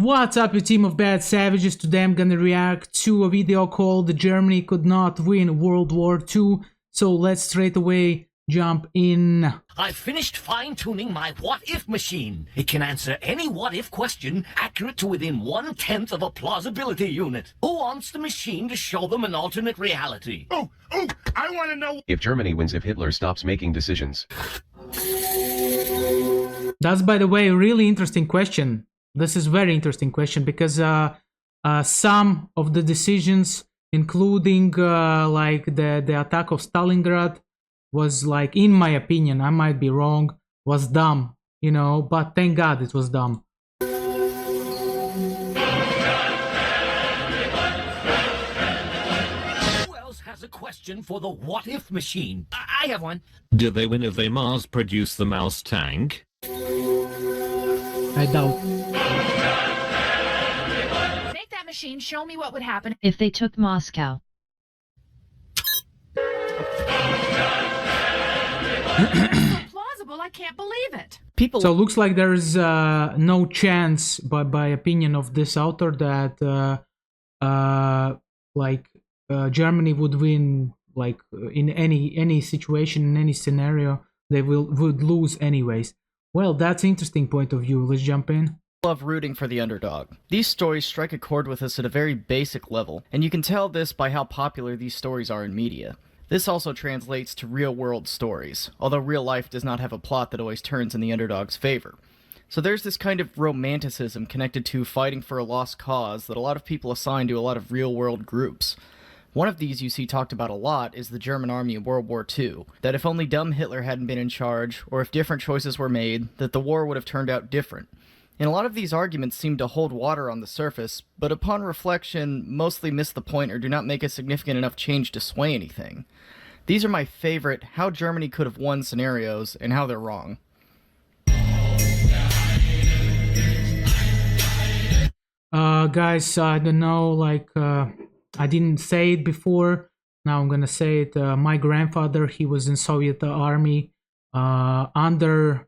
What's up, you team of bad savages? Today I'm gonna react to a video called Germany Could Not Win World War II. So let's straight away jump in. I've finished fine-tuning my what-if machine. It can answer any what-if question accurate to within 1/10 of a plausibility unit. Who wants the machine to show them an alternate reality? Oh, I want to know if Germany wins if Hitler stops making decisions. That's, by the way, a really interesting question. This is very interesting question because some of the decisions, including like the attack of Stalingrad, was like, in my opinion, I might be wrong, was dumb, you know, but thank God it was dumb. Who else has a question for the what-if machine? I have one. Do they win if they mass-produce the mouse tank? I doubt. Make that machine show me what would happen if they took Moscow. Plausible, I can't believe it. So it looks like there's no chance, by opinion of this author, that Germany would win, like in any situation, in any scenario, they would lose anyways. Well, that's an interesting point of view. Let's jump in. Love rooting for the underdog. These stories strike a chord with us at a very basic level, and you can tell this by how popular these stories are in media. This also translates to real-world stories, although real life does not have a plot that always turns in the underdog's favor. So there's this kind of romanticism connected to fighting for a lost cause that a lot of people assign to a lot of real-world groups. One of these you see talked about a lot is the German army in World War II, that if only dumb Hitler hadn't been in charge, or if different choices were made, that the war would have turned out different. And a lot of these arguments seem to hold water on the surface, but upon reflection, mostly miss the point or do not make a significant enough change to sway anything. These are my favorite how Germany could have won scenarios, and how they're wrong. Guys, I don't know, like, I didn't say it before, now I'm gonna say it. My grandfather, he was in Soviet army under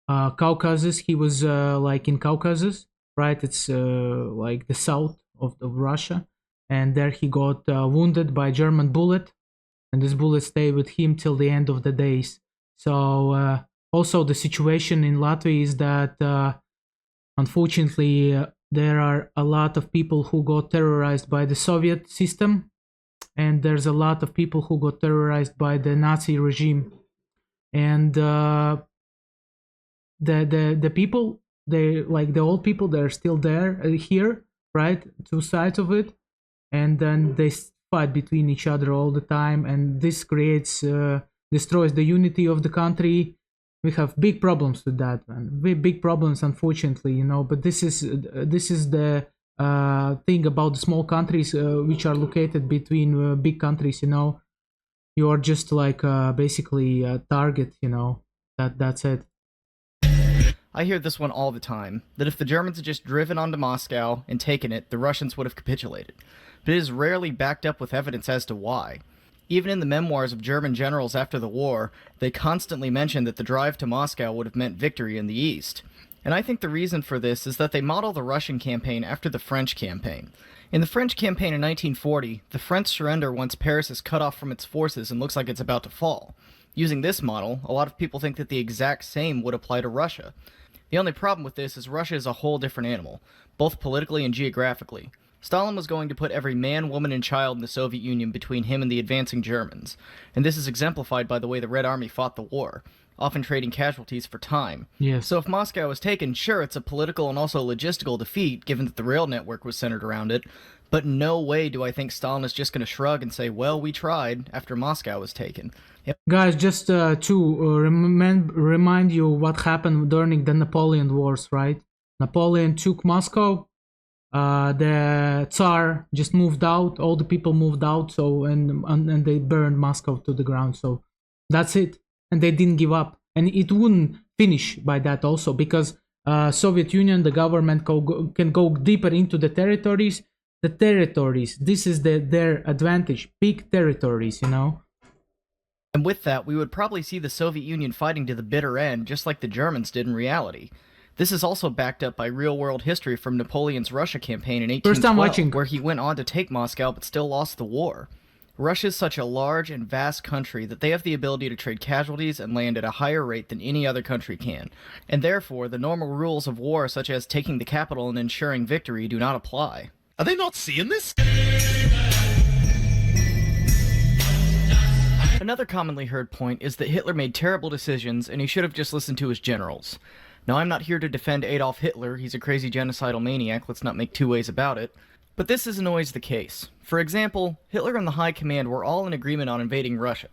Caucasus. He was like in Caucasus, right? It's like the south of Russia, and there he got wounded by a German bullet, and this bullet stayed with him till the end of the days. So also the situation in Latvia is that unfortunately there are a lot of people who got terrorized by the Soviet system, and there's a lot of people who got terrorized by the Nazi regime. And the people, they, like the old people, they're still there here, right? Two sides of it, and then they fight between each other all the time, and this creates destroys the unity of the country. We have big problems with that, man. Big problems, unfortunately, you know. But this is the thing about the small countries which are located between big countries. You know, you are just like basically a target. You know, that's it. I hear this one all the time, that if the Germans had just driven onto Moscow and taken it, the Russians would have capitulated. But it is rarely backed up with evidence as to why. Even in the memoirs of German generals after the war, they constantly mention that the drive to Moscow would have meant victory in the East. And I think the reason for this is that they model the Russian campaign after the French campaign. In the French campaign in 1940, the French surrender once Paris is cut off from its forces and looks like it's about to fall. Using this model, a lot of people think that the exact same would apply to Russia. The only problem with this is Russia is a whole different animal, both politically and geographically. Stalin was going to put every man, woman, and child in the Soviet Union between him and the advancing Germans, and this is exemplified by the way the Red Army fought the war, often trading casualties for time. Yes. So if Moscow was taken, sure, it's a political and also logistical defeat, given that the rail network was centered around it, but no way do I think Stalin is just going to shrug and say, well, we tried, after Moscow was taken. Guys, just to remind you what happened during the Napoleon Wars, right? Napoleon took Moscow. The Tsar just moved out. All the people moved out. So and they burned Moscow to the ground. So that's it. And they didn't give up. And it wouldn't finish by that also, because Soviet Union, the government can go deeper into the territories. The territories. This is their advantage. Big territories, you know. And with that, we would probably see the Soviet Union fighting to the bitter end, just like the Germans did in reality. This is also backed up by real-world history from Napoleon's Russia campaign in First time 1812, watching. where he went on to take Moscow but still lost the war. Russia is such a large and vast country that they have the ability to trade casualties and land at a higher rate than any other country can, and therefore the normal rules of war such as taking the capital and ensuring victory do not apply. Are they not seeing this? Another commonly heard point is that Hitler made terrible decisions and he should have just listened to his generals. Now, I'm not here to defend Adolf Hitler, he's a crazy genocidal maniac, let's not make two ways about it. But this isn't always the case. For example, Hitler and the High Command were all in agreement on invading Russia.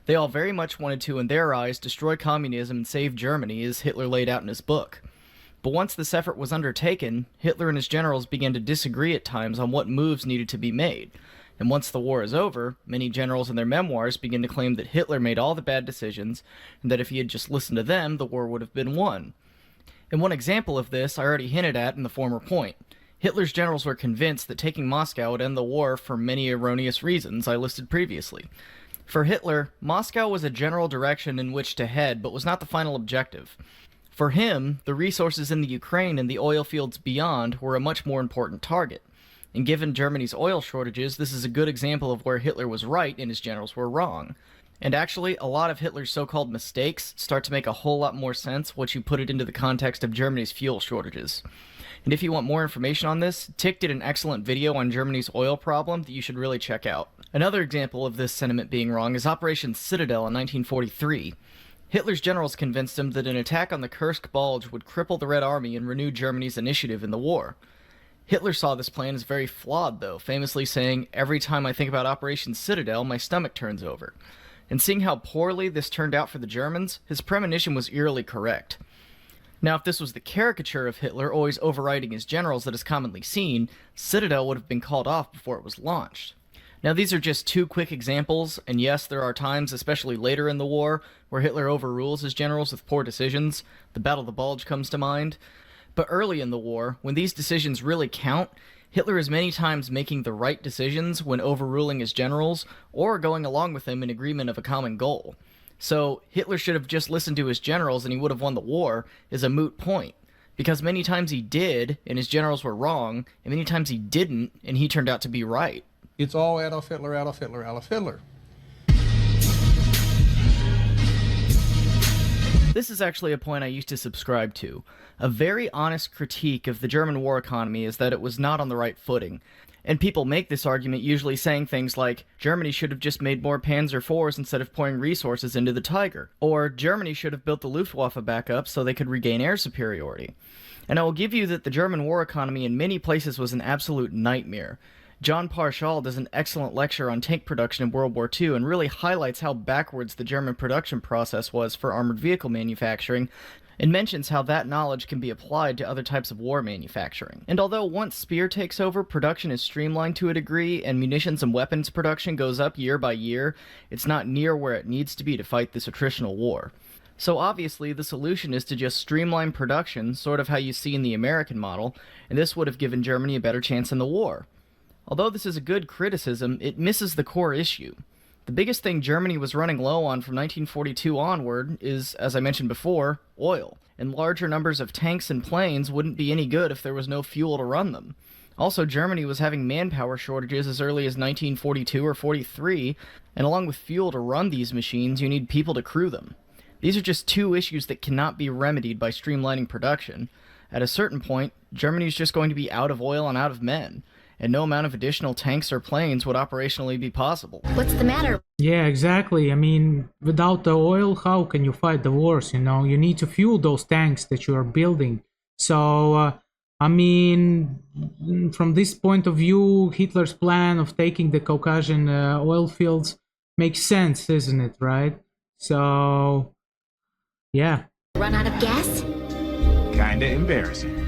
They all very much wanted to, in their eyes, destroy communism and save Germany, as Hitler laid out in his book. But once this effort was undertaken, Hitler and his generals began to disagree at times on what moves needed to be made. And once the war is over, many generals in their memoirs begin to claim that Hitler made all the bad decisions, and that if he had just listened to them, the war would have been won. And one example of this I already hinted at in the former point. Hitler's generals were convinced that taking Moscow would end the war for many erroneous reasons I listed previously. For Hitler, Moscow was a general direction in which to head, but was not the final objective. For him, the resources in the Ukraine and the oil fields beyond were a much more important target. And given Germany's oil shortages, this is a good example of where Hitler was right and his generals were wrong. And actually, a lot of Hitler's so-called mistakes start to make a whole lot more sense once you put it into the context of Germany's fuel shortages. And if you want more information on this, Tick did an excellent video on Germany's oil problem that you should really check out. Another example of this sentiment being wrong is Operation Citadel in 1943. Hitler's generals convinced him that an attack on the Kursk Bulge would cripple the Red Army and renew Germany's initiative in the war. Hitler saw this plan as very flawed, though, famously saying, "Every time I think about Operation Citadel, my stomach turns over." And seeing how poorly this turned out for the Germans, his premonition was eerily correct. Now, if this was the caricature of Hitler always overriding his generals that is commonly seen, Citadel would have been called off before it was launched. Now, these are just two quick examples, and yes, there are times, especially later in the war, where Hitler overrules his generals with poor decisions. The Battle of the Bulge comes to mind. But early in the war, when these decisions really count, Hitler is many times making the right decisions when overruling his generals, or going along with them in agreement of a common goal. So, Hitler should have just listened to his generals and he would have won the war, is a moot point. Because many times he did, and his generals were wrong, and many times he didn't, and he turned out to be right. It's all Adolf Hitler, Adolf Hitler, Adolf Hitler. This is actually a point I used to subscribe to. A very honest critique of the German war economy is that it was not on the right footing. And people make this argument usually saying things like, Germany should have just made more Panzer IVs instead of pouring resources into the Tiger. Or, Germany should have built the Luftwaffe back up so they could regain air superiority. And I will give you that the German war economy in many places was an absolute nightmare. John Parshall does an excellent lecture on tank production in World War II and really highlights how backwards the German production process was for armored vehicle manufacturing, and mentions how that knowledge can be applied to other types of war manufacturing. And although once Speer takes over, production is streamlined to a degree, and munitions and weapons production goes up year by year, it's not near where it needs to be to fight this attritional war. So obviously, the solution is to just streamline production, sort of how you see in the American model, and this would have given Germany a better chance in the war. Although this is a good criticism, it misses the core issue. The biggest thing Germany was running low on from 1942 onward is, as I mentioned before, oil. And larger numbers of tanks and planes wouldn't be any good if there was no fuel to run them. Also, Germany was having manpower shortages as early as 1942 or 43, and along with fuel to run these machines, you need people to crew them. These are just two issues that cannot be remedied by streamlining production. At a certain point, Germany is just going to be out of oil and out of men, and no amount of additional tanks or planes would operationally be possible. What's the matter? Yeah, exactly. I mean, without the oil, how can you fight the wars? You know, you need to fuel those tanks that you are building. So, I mean, from this point of view, Hitler's plan of taking the Caucasian oil fields makes sense, isn't it, right? So, yeah. Run out of gas? Kinda embarrassing.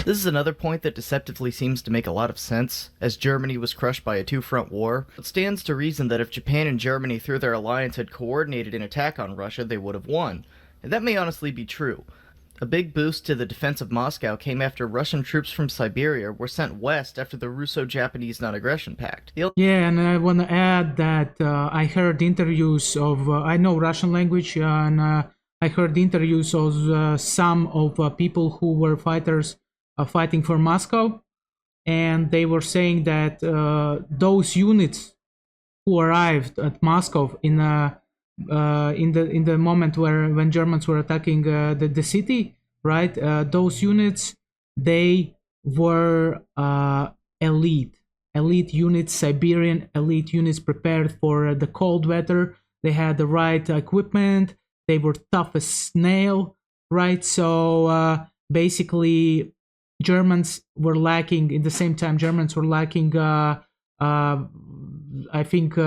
This is another point that deceptively seems to make a lot of sense, as Germany was crushed by a two-front war. It stands to reason that if Japan and Germany through their alliance had coordinated an attack on Russia, they would have won. And that may honestly be true. A big boost to the defense of Moscow came after Russian troops from Siberia were sent west after the Russo-Japanese Non-Aggression Pact. Yeah, and I want to add that I heard interviews of, I know Russian language, and I heard interviews of some of people who were fighters fighting for Moscow, and they were saying that those units who arrived at Moscow in the moment when Germans were attacking the city, right? Those units, they were elite units, Siberian elite units prepared for the cold weather. They had the right equipment. They were tough as nail, right? So basically, Germans were lacking. In the same time, Germans were lacking. I think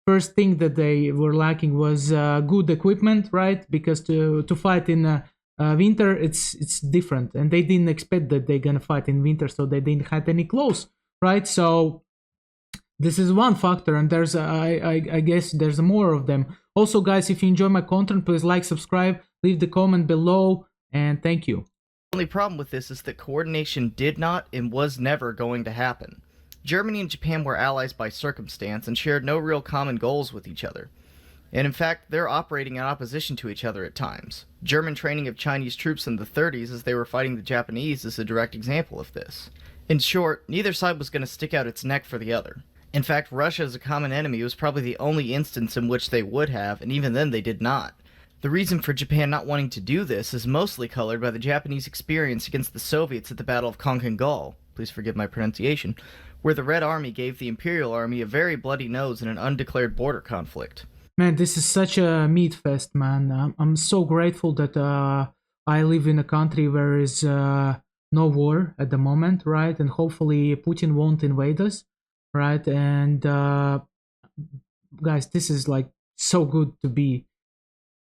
first thing that they were lacking was good equipment, right? Because to fight in winter, it's different, and they didn't expect that they're gonna fight in winter, so they didn't have any clothes, right? So this is one factor, and there's I guess there's more of them. Also, guys, if you enjoy my content, please like, subscribe, leave the comment below, and thank you. The only problem with this is that coordination did not and was never going to happen. Germany and Japan were allies by circumstance and shared no real common goals with each other. And in fact, they're operating in opposition to each other at times. German training of Chinese troops in the 30s as they were fighting the Japanese is a direct example of this. In short, neither side was going to stick out its neck for the other. In fact, Russia as a common enemy was probably the only instance in which they would have, and even then they did not. The reason for Japan not wanting to do this is mostly colored by the Japanese experience against the Soviets at the Battle of Conchingal, please forgive my pronunciation, where the Red Army gave the Imperial Army a very bloody nose in an undeclared border conflict. Man, this is such a meat fest, man. I'm so grateful that I live in a country where is no war at the moment, right? And hopefully Putin won't invade us, right? And guys, this is like so good to be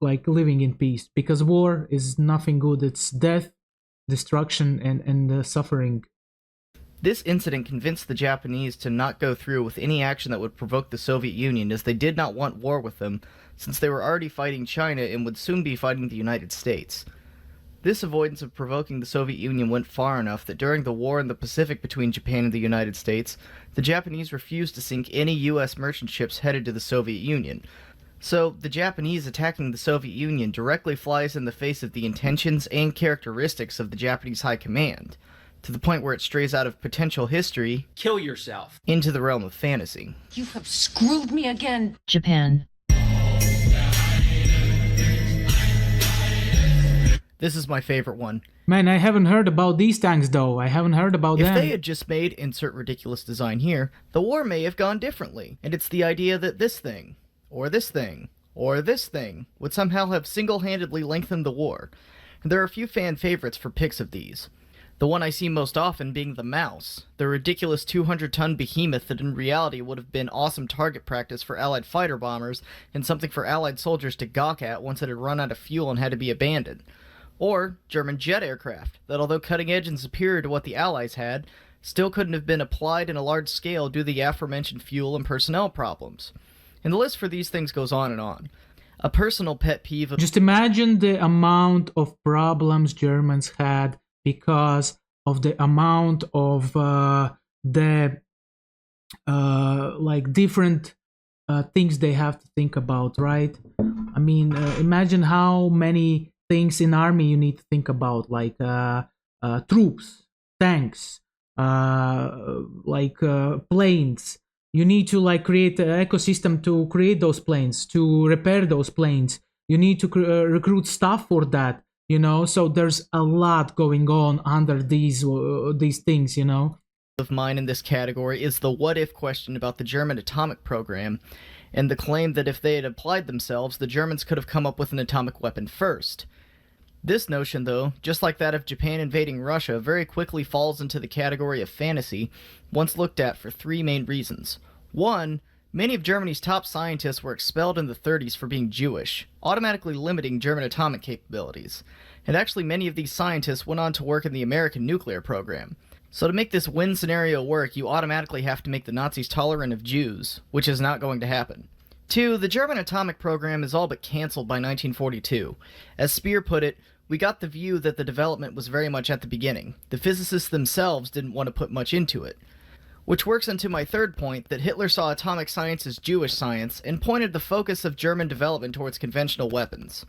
like living in peace, because war is nothing good. It's death, destruction, and suffering. This incident convinced the Japanese to not go through with any action that would provoke the Soviet Union, as they did not want war with them, since they were already fighting China and would soon be fighting the United States. This avoidance of provoking the Soviet Union went far enough that during the war in the Pacific between Japan and the United States, the Japanese refused to sink any U.S. merchant ships headed to the Soviet Union. So, the Japanese attacking the Soviet Union directly flies in the face of the intentions and characteristics of the Japanese High Command, to the point where it strays out of potential history, kill yourself, into the realm of fantasy. You have screwed me again. Japan. This is my favorite one. Man, I haven't heard about these tanks though. I haven't heard about them. If they had just made insert ridiculous design here, the war may have gone differently. And it's the idea that this thing, or this thing, or this thing would somehow have single-handedly lengthened the war. And there are a few fan favorites for pics of these. The one I see most often being the Mouse, the ridiculous 200-ton behemoth that in reality would have been awesome target practice for Allied fighter bombers and something for Allied soldiers to gawk at once it had run out of fuel and had to be abandoned. Or German jet aircraft, that although cutting edge and superior to what the Allies had, still couldn't have been applied in a large scale due to the aforementioned fuel and personnel problems. And the list for these things goes on and on. A personal pet peeve of— Just imagine the amount of problems Germans had because of the amount of like different things they have to think about, right? I mean, imagine how many things in army you need to think about, like troops, tanks, planes. You need to like create an ecosystem to create those planes, to repair those planes. You need to recruit staff for that, you know. So there's a lot going on under these things, you know. Of mine in this category is the what-if question about the German atomic program, and the claim that if they had applied themselves, the Germans could have come up with an atomic weapon first. This notion, though, just like that of Japan invading Russia, very quickly falls into the category of fantasy once looked at for three main reasons. One, many of Germany's top scientists were expelled in the 30s for being Jewish, automatically limiting German atomic capabilities. And actually many of these scientists went on to work in the American nuclear program. So to make this win scenario work, you automatically have to make the Nazis tolerant of Jews, which is not going to happen. Two, the German atomic program is all but cancelled by 1942. As Speer put it, we got the view that the development was very much at the beginning. The physicists themselves didn't want to put much into it. Which works into my third point, that Hitler saw atomic science as Jewish science and pointed the focus of German development towards conventional weapons.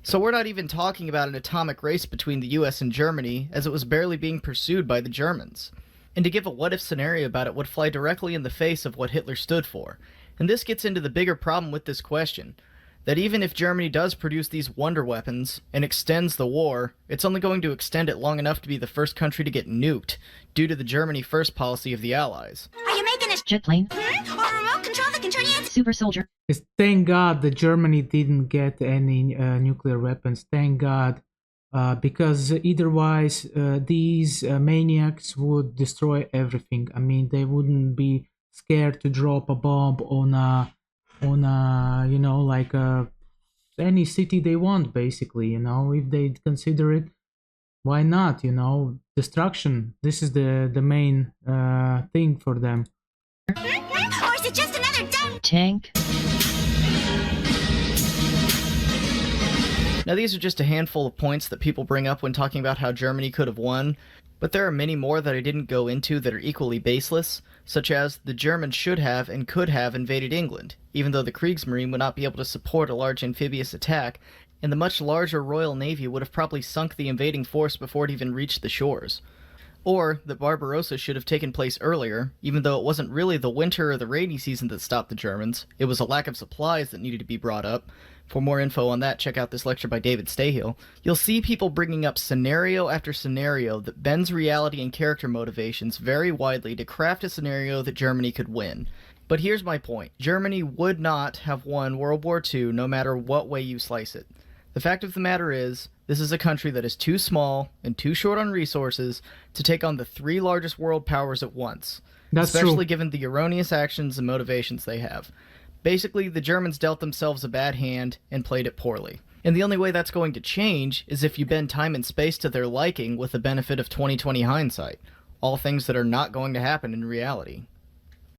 So we're not even talking about an atomic race between the US and Germany, as it was barely being pursued by the Germans. And to give a what-if scenario about it would fly directly in the face of what Hitler stood for. And this gets into the bigger problem with this question, that even if Germany does produce these wonder weapons and extends the war, it's only going to extend it long enough to be the first country to get nuked, due to the Germany First policy of the Allies. Are you making a jet plane? Or a remote control that can turn you into super soldier? It's thank God that Germany didn't get any nuclear weapons. Thank God. Because otherwise these maniacs would destroy everything. I mean, they wouldn't be scared to drop a bomb on you know, like any city they want, basically, you know, if they consider it. Why not, you know? Destruction. This is the main thing for them. Or is it just another dumb tank? Now these are just a handful of points that people bring up when talking about how Germany could have won, but there are many more that I didn't go into that are equally baseless, such as the Germans should have and could have invaded England, even though the Kriegsmarine would not be able to support a large amphibious attack, and the much larger Royal Navy would have probably sunk the invading force before it even reached the shores. Or that Barbarossa should have taken place earlier, even though it wasn't really the winter or the rainy season that stopped the Germans, it was a lack of supplies that needed to be brought up. For more info on that, check out this lecture by David Stahill. You'll see people bringing up scenario after scenario that bends reality and character motivations very widely to craft a scenario that Germany could win. But here's my point. Germany would not have won World War II no matter what way you slice it. The fact of the matter is, this is a country that is too small and too short on resources to take on the three largest world powers at once. That's especially true. Given the erroneous actions and motivations they have. Basically, the Germans dealt themselves a bad hand and played it poorly. And the only way that's going to change is if you bend time and space to their liking with the benefit of 20/20 hindsight. All things that are not going to happen in reality.